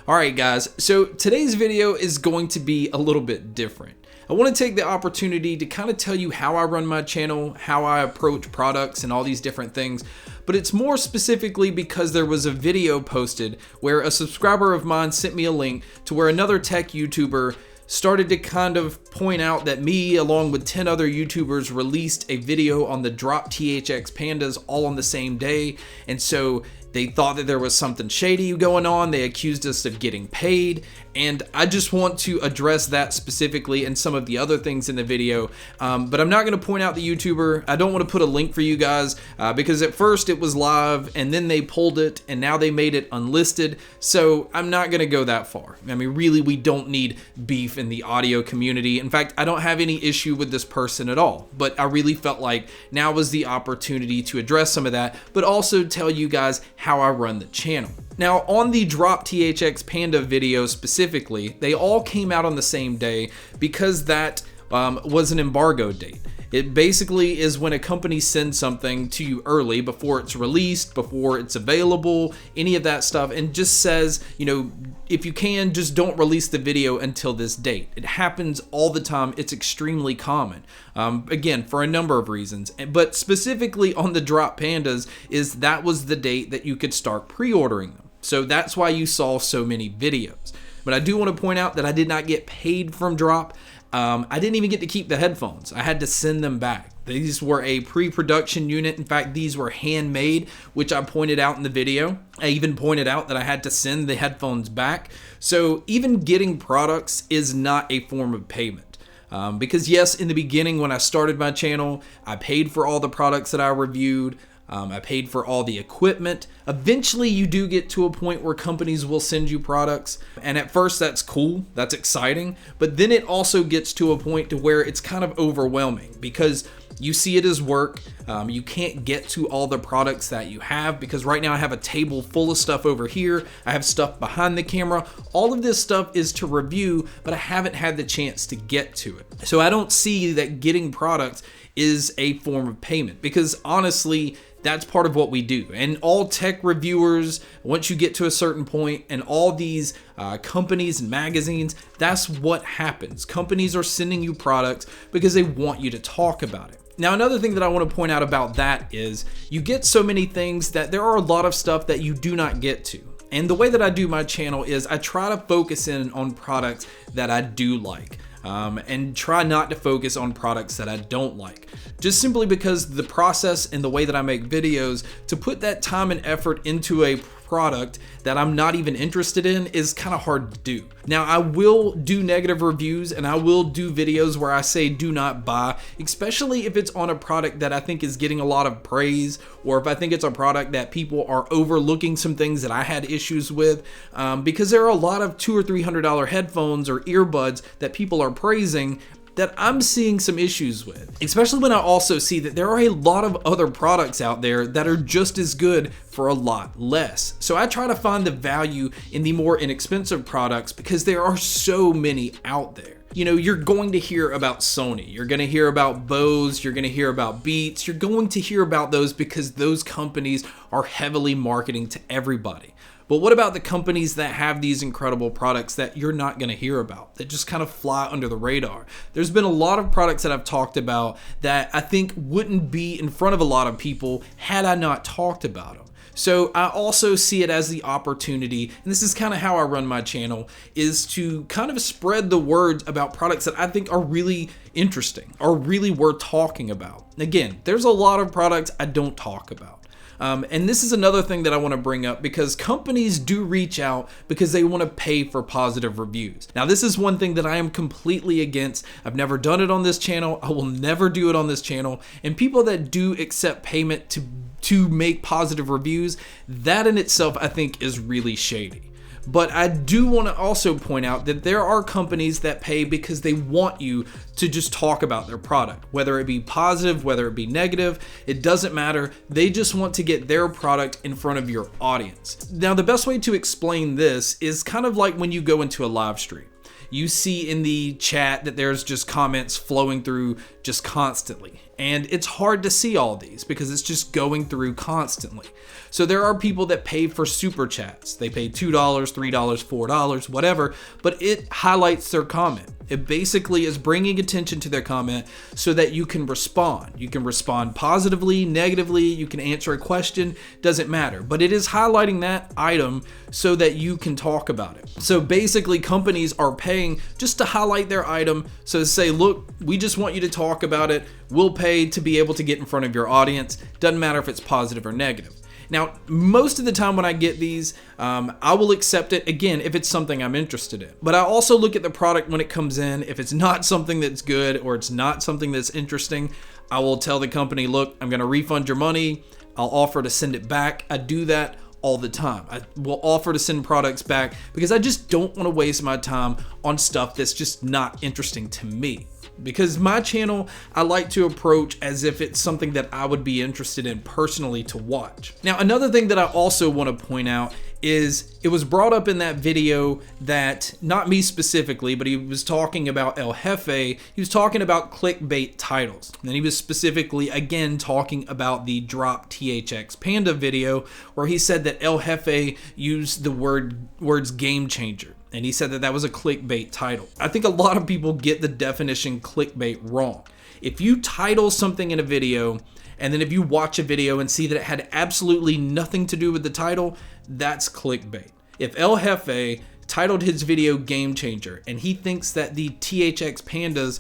Alright guys, so today's video is going to be a little bit different. I want to take the opportunity to kind of tell you how I run my channel, how I approach products and all these different things, but it's more specifically because there was a video posted where a subscriber of mine sent me a link to where another tech YouTuber started to kind of point out that me, along with 10 other YouTubers, released a video on the drop THX pandas all on the same day, and so they thought that there was something shady going on. They accused us of getting paid, and I just want to address that specifically and some of the other things in the video, but I'm not going to point out the YouTuber. I don't want to put a link for you guys because at first it was live and then they pulled it and now they made it unlisted, so I'm not going to go that far. I mean, really, we don't need beef in the audio community. In fact, I don't have any issue with this person at all, but I really felt like now was the opportunity to address some of that, but also tell you guys how I run the channel. Now, on the drop THX panda video specifically, they all came out on the same day because that was an embargo date. It basically is when a company sends something to you early, before it's released, before it's available, any of that stuff, and just says, you know, if you can, just don't release the video until this date. It happens all the time. It's extremely common. Again, for a number of reasons, but specifically on the drop pandas is that was the date that you could start pre-ordering them. So that's why you saw so many videos. But I do want to point out that I did not get paid from drop. I didn't even get to keep the headphones. I had to send them back. These were a pre-production unit. In fact, these were handmade, which I pointed out in the video. I even pointed out that I had to send the headphones back. So even getting products is not a form of payment. Because yes, in the beginning when I started my channel, I paid for all the products that I reviewed. I paid for all the equipment. Eventually you do get to a point where companies will send you products, and at first that's cool, that's exciting, but then it also gets to a point to where it's kind of overwhelming because you see it as work. You can't get to all the products that you have because right now I have a table full of stuff over here. I have stuff behind the camera. All of this stuff is to review, but I haven't had the chance to get to it. So I don't see that getting products is a form of payment because honestly, that's part of what we do. And all tech reviewers, once you get to a certain point, and all these companies and magazines, that's what happens. Companies are sending you products because they want you to talk about it. Now, another thing that I want to point out about that is you get so many things that there are a lot of stuff that you do not get to. And the way that I do my channel is I try to focus in on products that I do like. And try not to focus on products that I don't like. Just simply because the process and the way that I make videos, to put that time and effort into a product that I'm not even interested in is kind of hard to do. Now, I will do negative reviews and I will do videos where I say do not buy, especially if it's on a product that I think is getting a lot of praise, or if I think it's a product that people are overlooking some things that I had issues with, because there are a lot of $200 or $300 headphones or earbuds that people are praising that I'm seeing some issues with, especially when I also see that there are a lot of other products out there that are just as good for a lot less. So I try to find the value in the more inexpensive products because there are so many out there. You know, you're going to hear about Sony, you're going to hear about Bose, you're going to hear about Beats, you're going to hear about those because those companies are heavily marketing to everybody. But what about the companies that have these incredible products that you're not going to hear about, that just kind of fly under the radar? There's been a lot of products that I've talked about that I think wouldn't be in front of a lot of people had I not talked about them. So I also see it as the opportunity, and this is kind of how I run my channel, is to kind of spread the word about products that I think are really interesting, are really worth talking about. Again, there's a lot of products I don't talk about. And this is another thing that I want to bring up because companies do reach out because they want to pay for positive reviews. Now, this is one thing that I am completely against. I've never done it on this channel. I will never do it on this channel. And people that do accept payment to make positive reviews, that in itself I think is really shady. But I do want to also point out that there are companies that pay because they want you to just talk about their product, whether it be positive, whether it be negative, it doesn't matter. They just want to get their product in front of your audience. Now, the best way to explain this is kind of like when you go into a live stream. You see in the chat that there's just comments flowing through just constantly. And it's hard to see all these because it's just going through constantly. So there are people that pay for super chats. They pay $2, $3, $4, whatever, but it highlights their comment. It basically is bringing attention to their comment so that you can respond. You can respond positively, negatively, you can answer a question, doesn't matter. But it is highlighting that item so that you can talk about it. So basically companies are paying just to highlight their item. So to say, look, we just want you to talk about it. We'll pay to be able to get in front of your audience. Doesn't matter if it's positive or negative. Now, most of the time when I get these, I will accept it, again, if it's something I'm interested in. But I also look at the product when it comes in. If it's not something that's good or it's not something that's interesting, I will tell the company, look, I'm going to refund your money. I'll offer to send it back. I do that all the time. I will offer to send products back because I just don't want to waste my time on stuff that's just not interesting to me. Because my channel, I like to approach as if it's something that I would be interested in personally to watch. Now, another thing that I also want to point out is it was brought up in that video that, not me specifically, but he was talking about El Jefe. He was talking about clickbait titles. And he was specifically, again, talking about the Drop THX Panda video where he said that El Jefe used the words game changer. And he said that that was a clickbait title. I think a lot of people get the definition clickbait wrong. If you title something in a video, and then if you watch a video and see that it had absolutely nothing to do with the title, that's clickbait. If El Jefe titled his video Game Changer, and he thinks that the THX Pandas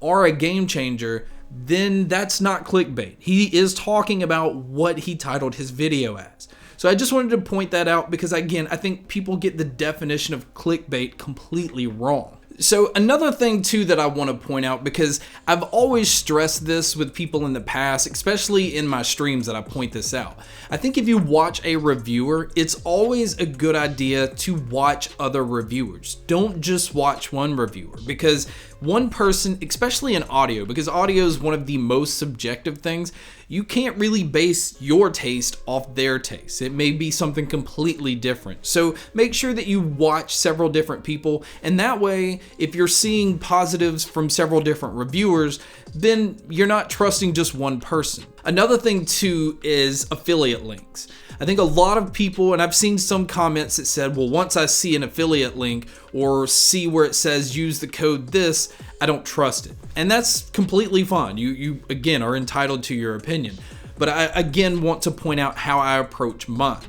are a game changer, then that's not clickbait. He is talking about what he titled his video as. So I just wanted to point that out because, again, I think people get the definition of clickbait completely wrong. So another thing too that I want to point out, because I've always stressed this with people in the past, especially in my streams that I point this out. I think if you watch a reviewer, it's always a good idea to watch other reviewers. Don't just watch one reviewer, because one person, especially in audio, because audio is one of the most subjective things, you can't really base your taste off their taste. It may be something completely different. So make sure that you watch several different people, and that way, if you're seeing positives from several different reviewers, then you're not trusting just one person. Another thing too is affiliate links. I think a lot of people, and I've seen some comments that said, well, once I see an affiliate link or see where it says use the code this, I don't trust it. And that's completely fine. You again are entitled to your opinion. But I again want to point out how I approach mine.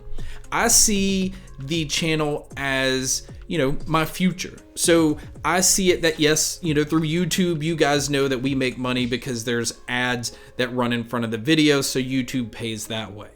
I see the channel as, my future. So I see it that, yes, through YouTube, you guys know that we make money because there's ads that run in front of the video, so YouTube pays that way.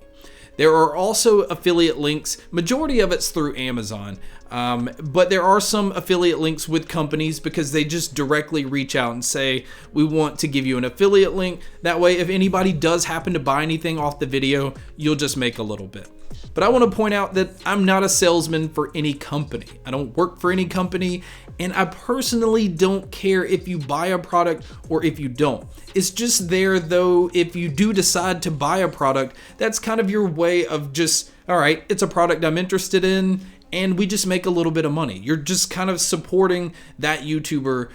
There are also affiliate links. Majority of it's through Amazon, but there are some affiliate links with companies because they just directly reach out and say, we want to give you an affiliate link. That way, if anybody does happen to buy anything off the video, you'll just make a little bit. But I want to point out that I'm not a salesman for any company. I don't work for any company, and I personally don't care if you buy a product or if you don't. It's just there, though, if you do decide to buy a product, that's kind of your way of just, all right, it's a product I'm interested in, and we just make a little bit of money. You're just kind of supporting that YouTuber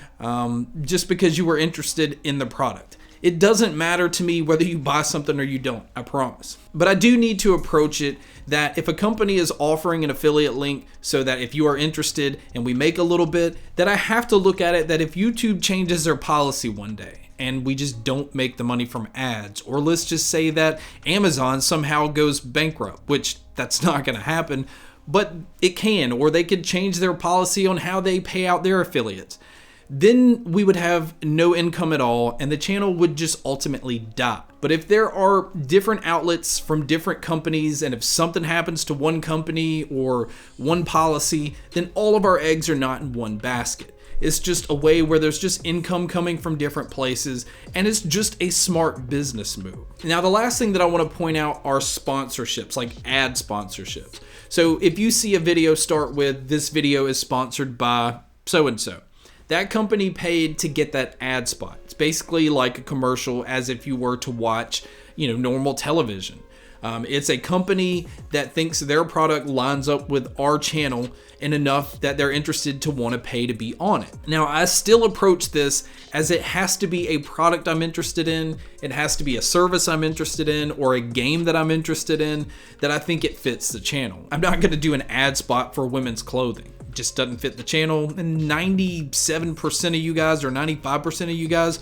just because you were interested in the product. It doesn't matter to me whether you buy something or you don't, I promise. But I do need to approach it that if a company is offering an affiliate link so that if you are interested and we make a little bit, that I have to look at it that if YouTube changes their policy one day and we just don't make the money from ads, or let's just say that Amazon somehow goes bankrupt, which that's not going to happen, but it can, or they could change their policy on how they pay out their affiliates. Then we would have no income at all and the channel would just ultimately die. But if there are different outlets from different companies, and if something happens to one company or one policy, then all of our eggs are not in one basket. It's just a way where there's just income coming from different places, and it's just a smart business move. Now, the last thing that I want to point out are sponsorships, like ad sponsorships. So if you see a video start with, this video is sponsored by so-and-so, that company paid to get that ad spot. It's basically like a commercial, as if you were to watch, normal television. It's a company that thinks their product lines up with our channel and enough that they're interested to want to pay to be on it. Now, I still approach this as it has to be a product I'm interested in, it has to be a service I'm interested in, or a game that I'm interested in that I think it fits the channel. I'm not going to do an ad spot for women's clothing. It just doesn't fit the channel, and 97% of you guys or 95% of you guys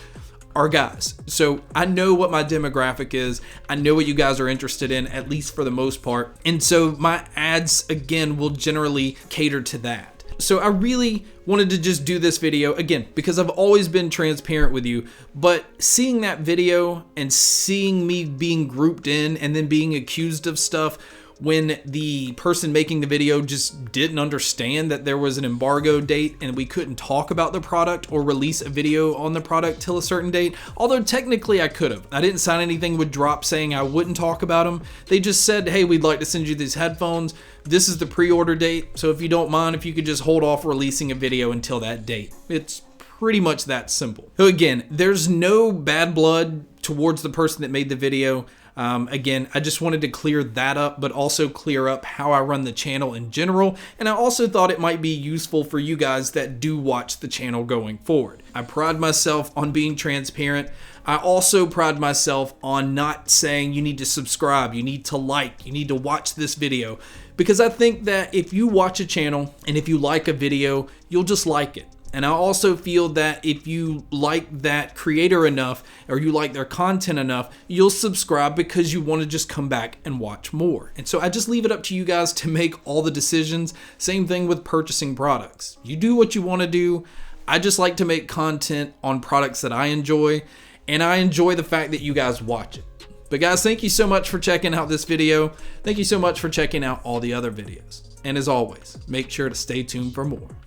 are guys. So I know what my demographic is. I know what you guys are interested in, at least for the most part. And so my ads, again, will generally cater to that. So I really wanted to just do this video, again, because I've always been transparent with you, but seeing that video and seeing me being grouped in and then being accused of stuff when the person making the video just didn't understand that there was an embargo date and we couldn't talk about the product or release a video on the product till a certain date, although technically I could have. I didn't sign anything with Drop saying I wouldn't talk about them. They just said, hey, we'd like to send you these headphones. This is the pre-order date, so if you don't mind, if you could just hold off releasing a video until that date. It's pretty much that simple. So again, there's no bad blood towards the person that made the video. Again, I just wanted to clear that up, but also clear up how I run the channel in general. And I also thought it might be useful for you guys that do watch the channel going forward. I pride myself on being transparent. I also pride myself on not saying you need to subscribe, you need to like, you need to watch this video, because I think that if you watch a channel and if you like a video, you'll just like it. And I also feel that if you like that creator enough or you like their content enough, you'll subscribe because you want to just come back and watch more. And so I just leave it up to you guys to make all the decisions. Same thing with purchasing products. You do what you want to do. I just like to make content on products that I enjoy, and I enjoy the fact that you guys watch it. But guys, thank you so much for checking out this video. Thank you so much for checking out all the other videos. And as always, make sure to stay tuned for more.